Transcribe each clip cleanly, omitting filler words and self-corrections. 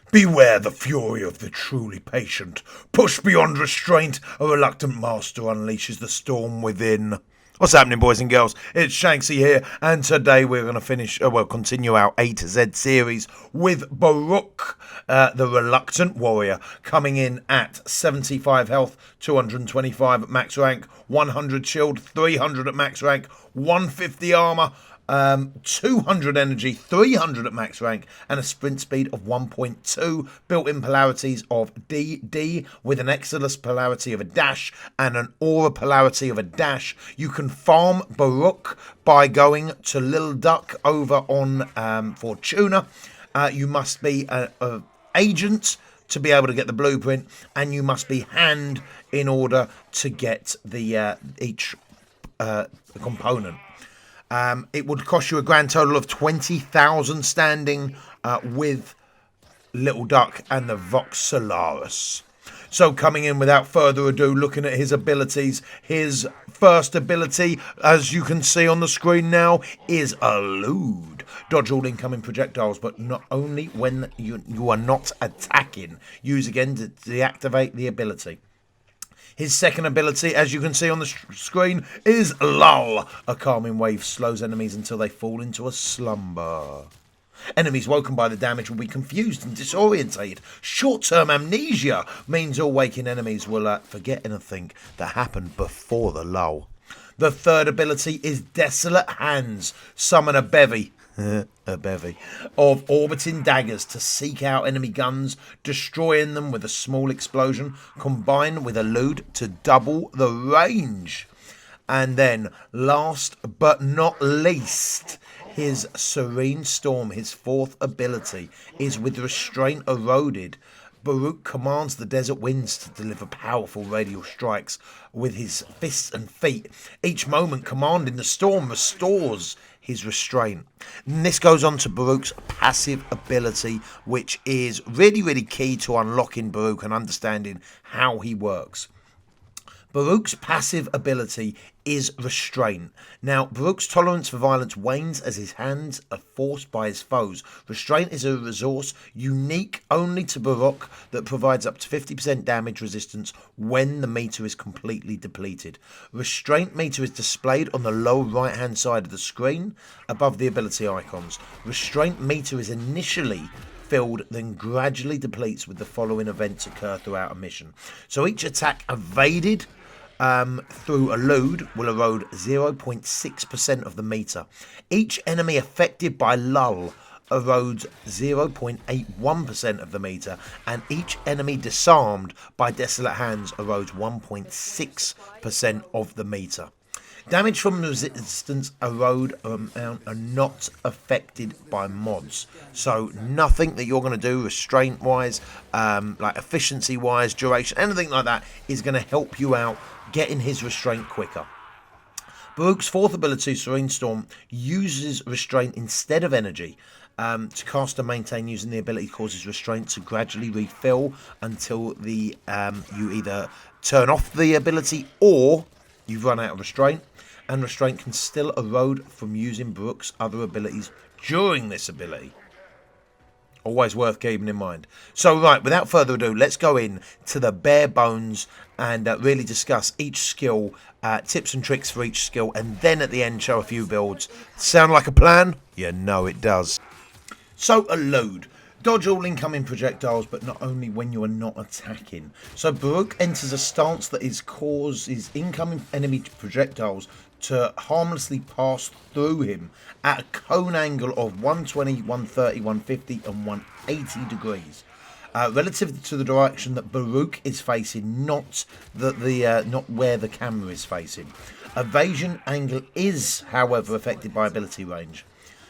Beware the fury of the truly patient. Pushed beyond restraint, a reluctant master unleashes the storm within. What's happening, boys and girls? It's Shanksy here, and today we're going to continue our A to Z series with Baruuk, the Reluctant Warrior, coming in at 75 health, 225 at max rank, 100 shield, 300 at max rank, 150 armor, 200 energy, 300 at max rank, and a sprint speed of 1.2, built-in polarities of D with an Exodus polarity of a dash and an Aura polarity of a dash. You can farm Baruuk by going to Lil Duck over on Fortuna. You must be an agent to be able to get the blueprint, and you must be hand in order to get the each component. It would cost you a grand total of 20,000 standing with Little Duck and the Vox Solaris. So coming in without further ado, looking at his abilities, his first ability, as you can see on the screen now, is Elude. Dodge all incoming projectiles, but not only when you are not attacking. Use again to deactivate the ability. His second ability, as you can see on the screen, is Lull. A calming wave slows enemies until they fall into a slumber. Enemies woken by the damage will be confused and disorientated. Short-term amnesia means all waking enemies will forget anything that happened before the lull. The third ability is Desolate Hands. Summon a bevy of orbiting daggers to seek out enemy guns, destroying them with a small explosion, combined with Elude to double the range. And then, last but not least, his Serene Storm, his fourth ability, is with Restraint Eroded. Baruuk commands the desert winds to deliver powerful radial strikes with his fists and feet. Each moment commanding the storm restores his restraint. And this goes on to Baruuk's passive ability, which is really key to unlocking Baruuk and understanding how he works. Baruuk's passive ability is Restraint. Now, Baruuk's tolerance for violence wanes as his hands are forced by his foes. Restraint is a resource unique only to Baruuk that provides up to 50% damage resistance when the meter is completely depleted. Restraint meter is displayed on the lower right hand side of the screen above the ability icons. Restraint meter is initially filled, then gradually depletes with the following events occur throughout a mission. So each attack evaded through Elude will erode 0.6% of the meter. Each enemy affected by Lull erodes 0.81% of the meter, and each enemy disarmed by Desolate Hands erodes 1.6% of the meter. Damage from resistance erode amount are not affected by mods. So nothing that you're going to do restraint wise, like efficiency wise, duration, anything like that is going to help you out getting his restraint quicker. Baruuk's fourth ability, Serene Storm, uses restraint instead of energy. To cast and maintain using the ability causes restraint to gradually refill until you either turn off the ability or you've run out of restraint. And restraint can still erode from using Baruuk's other abilities during this ability. Always worth keeping in mind. So right, without further ado, let's go in to the bare bones and really discuss each skill, tips and tricks for each skill, and then at the end show a few builds. Sound like a plan? You know it does. So Elude. Dodge all incoming projectiles, but not only when you are not attacking. So Baruuk enters a stance that causes incoming enemy projectiles to harmlessly pass through him at a cone angle of 120, 130, 150 and 180 degrees. Relative to the direction that Baruuk is facing, not where the camera is facing. Evasion angle is, however, affected by ability range.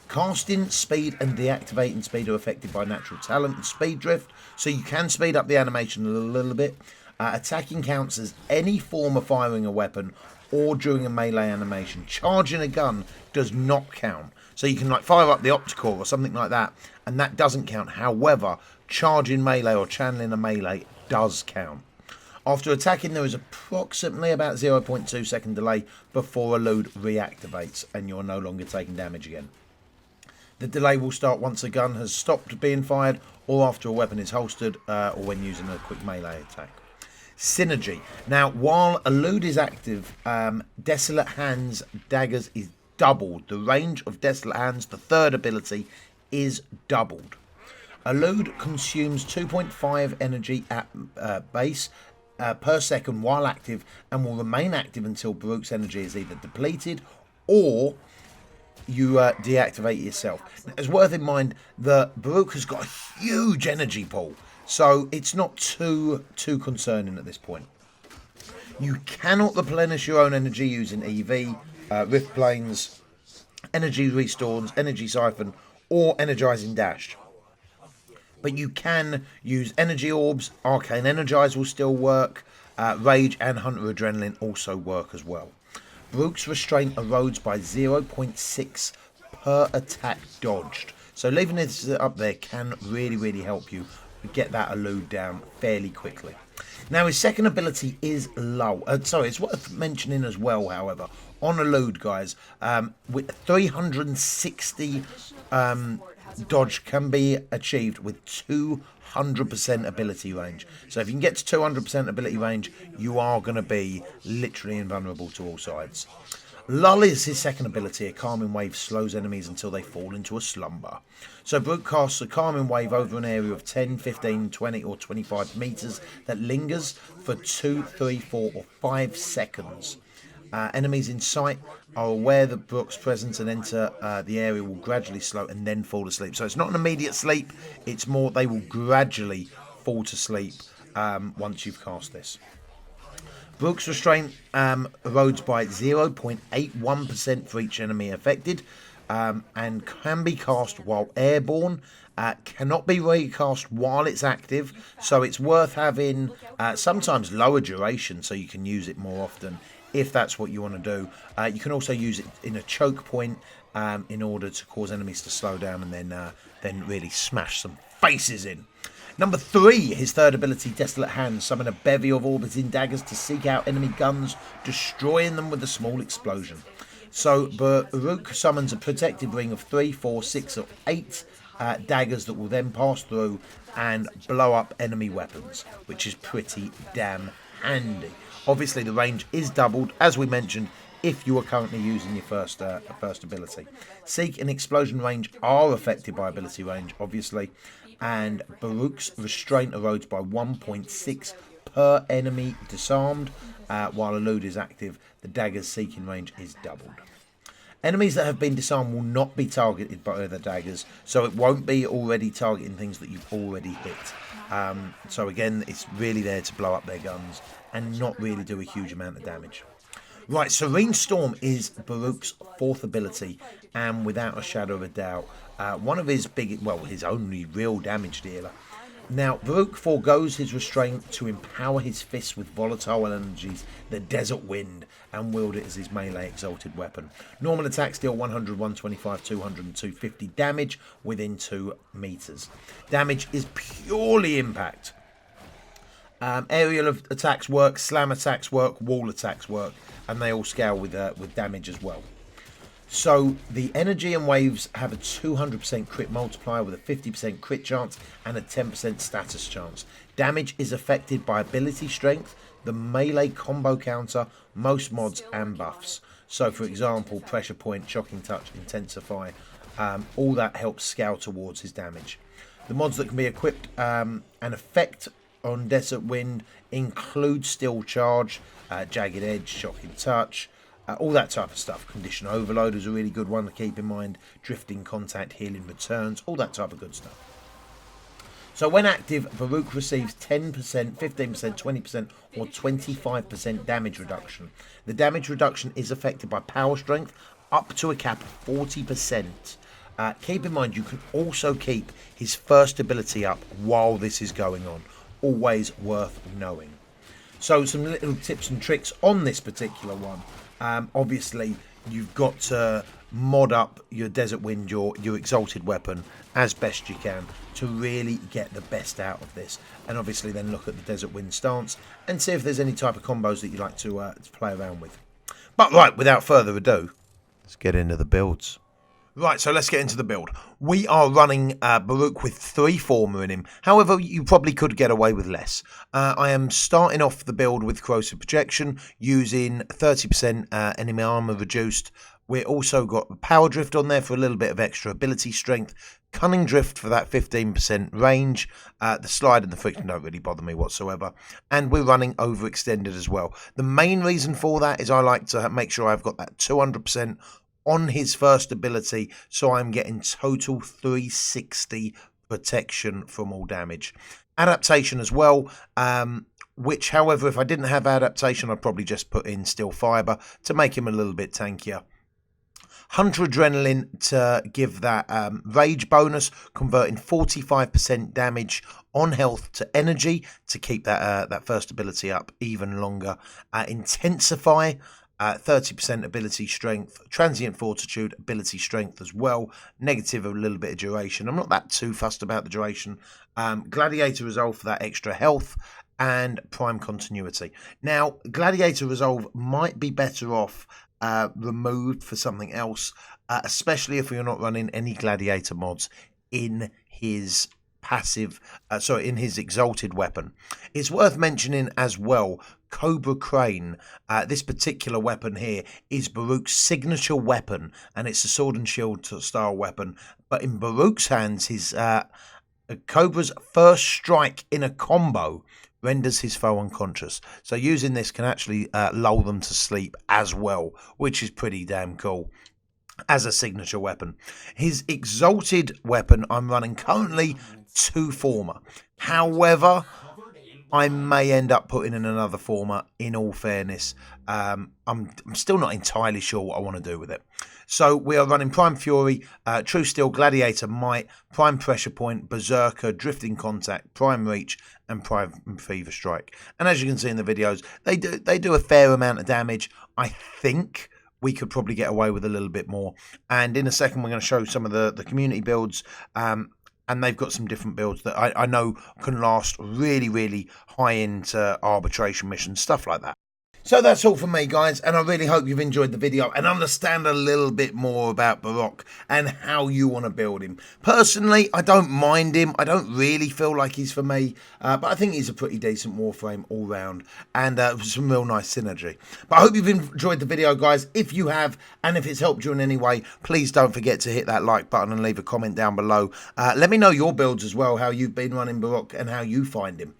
Casting speed and deactivating speed are affected by natural talent and speed drift, so you can speed up the animation a little bit. Attacking counts as any form of firing a weapon or during a melee animation. Charging a gun does not count, so you can like fire up the optical or something like that, and that doesn't count. However, charging melee or channeling a melee does count. After attacking, there is approximately about 0.2 second delay before Elude reactivates and you're no longer taking damage again. The delay will start once a gun has stopped being fired, or after a weapon is holstered, or when using a quick melee attack. Synergy. Now, while Elude is active, Desolate Hands Daggers is doubled. The range of Desolate Hands, the third ability, is doubled. Elude consumes 2.5 energy at base per second while active, and will remain active until Baruuk's energy is either depleted or you deactivate it yourself. Now, it's worth in mind that Baruuk has got a huge energy pool, so it's not too concerning at this point. You cannot replenish your own energy using EV, Rift Planes, Energy Restores, Energy Siphon, or Energizing Dash. But you can use Energy Orbs, Arcane Energize will still work, Rage and Hunter Adrenaline also work as well. Baruuk's restraint erodes by 0.6 per attack dodged. So leaving this up there can really help you get that elude down fairly quickly. Now his second ability is low. It's worth mentioning as well, however, on elude, guys, with 360 dodge can be achieved with 200% ability range. So if you can get to 200% ability range, you are going to be literally invulnerable to all sides. Lull is his second ability. A calming wave slows enemies until they fall into a slumber. So Baruuk casts a calming wave over an area of 10, 15, 20 or 25 meters that lingers for 2, 3, 4 or 5 seconds. Enemies in sight are aware that Baruuk's presence and enter the area will gradually slow and then fall asleep. So it's not an immediate sleep, it's more they will gradually fall to sleep once you've cast this. Baruuk's restraint erodes by 0.81% for each enemy affected, and can be cast while airborne. Cannot be recast while it's active, so it's worth having sometimes lower duration so you can use it more often if that's what you want to do. You can also use it in a choke point in order to cause enemies to slow down and then really smash some faces in. Number 3, his third ability, Desolate Hands. Summon a bevy of orbiting daggers to seek out enemy guns, destroying them with a small explosion. So Baruuk summons a protected ring of 3, 4, 6 or 8 daggers that will then pass through and blow up enemy weapons, which is pretty damn handy. Obviously the range is doubled, as we mentioned, if you are currently using your first ability. Seek and explosion range are affected by ability range, obviously, and Baruuk's restraint erodes by 1.6 per enemy disarmed, while elude is active. The dagger's seeking range is doubled. Enemies that have been disarmed will not be targeted by other daggers, so it won't be already targeting things that you've already hit. So again, it's really there to blow up their guns and not really do a huge amount of damage. Right, Serene Storm is Baruuk's fourth ability, and without a shadow of a doubt, one of his his only real damage dealer. Now, Baruuk forgoes his restraint to empower his fists with volatile energies, the Desert Wind, and wield it as his melee exalted weapon. Normal attacks deal 100, 125, 200 and 250 damage within 2 meters. Damage is purely impact. Aerial attacks work, slam attacks work, wall attacks work, and they all scale with damage as well. So the energy and waves have a 200% crit multiplier with a 50% crit chance and a 10% status chance. Damage is affected by ability strength, the melee combo counter, most mods and buffs. So for example, pressure point, shocking touch, intensify, all that helps scale towards his damage. The mods that can be equipped and effect on Desert Wind include Still Charge, Jagged Edge, Shocking Touch, all that type of stuff. Condition Overload is a really good one to keep in mind. Drifting Contact, Healing Returns, all that type of good stuff. So when active, Baruuk receives 10%, 15%, 20% or 25% damage reduction. The damage reduction is affected by power strength up to a cap of 40%. Keep in mind you can also keep his first ability up while this is going on. Always worth knowing. So some little tips and tricks on this particular one. Obviously you've got to mod up your Desert Wind, your exalted weapon as best you can to really get the best out of this, and obviously then look at the Desert Wind stance and see if there's any type of combos that you like to play around with. But right, without further ado, let's get into the builds. Right, so let's get into the build. We are running Baruuk with 3 Forma in him. However, you probably could get away with less. I am starting off the build with Corrosive Projection, using 30% enemy armor reduced. We're also got Power Drift on there for a little bit of extra ability strength. Cunning Drift for that 15% range. The slide and the friction don't really bother me whatsoever. And we're running Overextended as well. The main reason for that is I like to make sure I've got that 200% on his first ability, so I'm getting total 360 protection from all damage. Adaptation as well, which, however, if I didn't have adaptation, I'd probably just put in Steel Fiber to make him a little bit tankier. Hunter Adrenaline to give that rage bonus, converting 45% damage on health to energy to keep that first ability up even longer. Intensify, 30% ability strength, transient fortitude, ability strength as well, negative a little bit of duration. I'm not that too fussed about the duration. Gladiator resolve for that extra health, and prime continuity. Now, Gladiator resolve might be better off removed for something else, especially if you're not running any Gladiator mods in his passive, in his exalted weapon. It's worth mentioning as well, Cobra Crane, this particular weapon here is Baruuk's signature weapon, and it's a sword and shield style weapon. But in Baruuk's hands, his Cobra's first strike in a combo renders his foe unconscious. So using this can actually lull them to sleep as well, which is pretty damn cool as a signature weapon. His exalted weapon, I'm running currently 2 Forma. However, I may end up putting in another Forma, in all fairness. I'm still not entirely sure what I want to do with it. So we are running Prime Fury, True Steel, Gladiator Might, Prime Pressure Point, Berserker, Drifting Contact, Prime Reach, and Prime Fever Strike. And as you can see in the videos, they do a fair amount of damage. I think we could probably get away with a little bit more. And in a second, we're going to show some of the community builds. And they've got some different builds that I know can last really, really high into arbitration missions, stuff like that. So that's all from me, guys, and I really hope you've enjoyed the video and understand a little bit more about Baruuk and how you want to build him. Personally, I don't mind him. I don't really feel like he's for me, but I think he's a pretty decent Warframe all round, and some real nice synergy. But I hope you've enjoyed the video, guys. If you have, and if it's helped you in any way, please don't forget to hit that like button and leave a comment down below. Let me know your builds as well, how you've been running Baruuk and how you find him.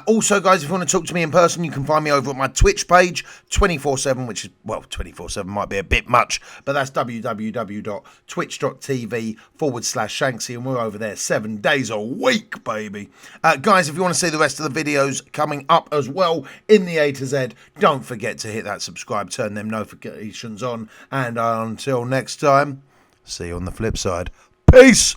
Also, guys, if you want to talk to me in person, you can find me over at my Twitch page, 24/7, which is, well, 24/7 might be a bit much, but that's www.twitch.tv/Shanksy, and we're over there 7 days a week, baby. Guys, if you want to see the rest of the videos coming up as well in the A to Z, don't forget to hit that subscribe, turn them notifications on, and until next time, see you on the flip side. Peace!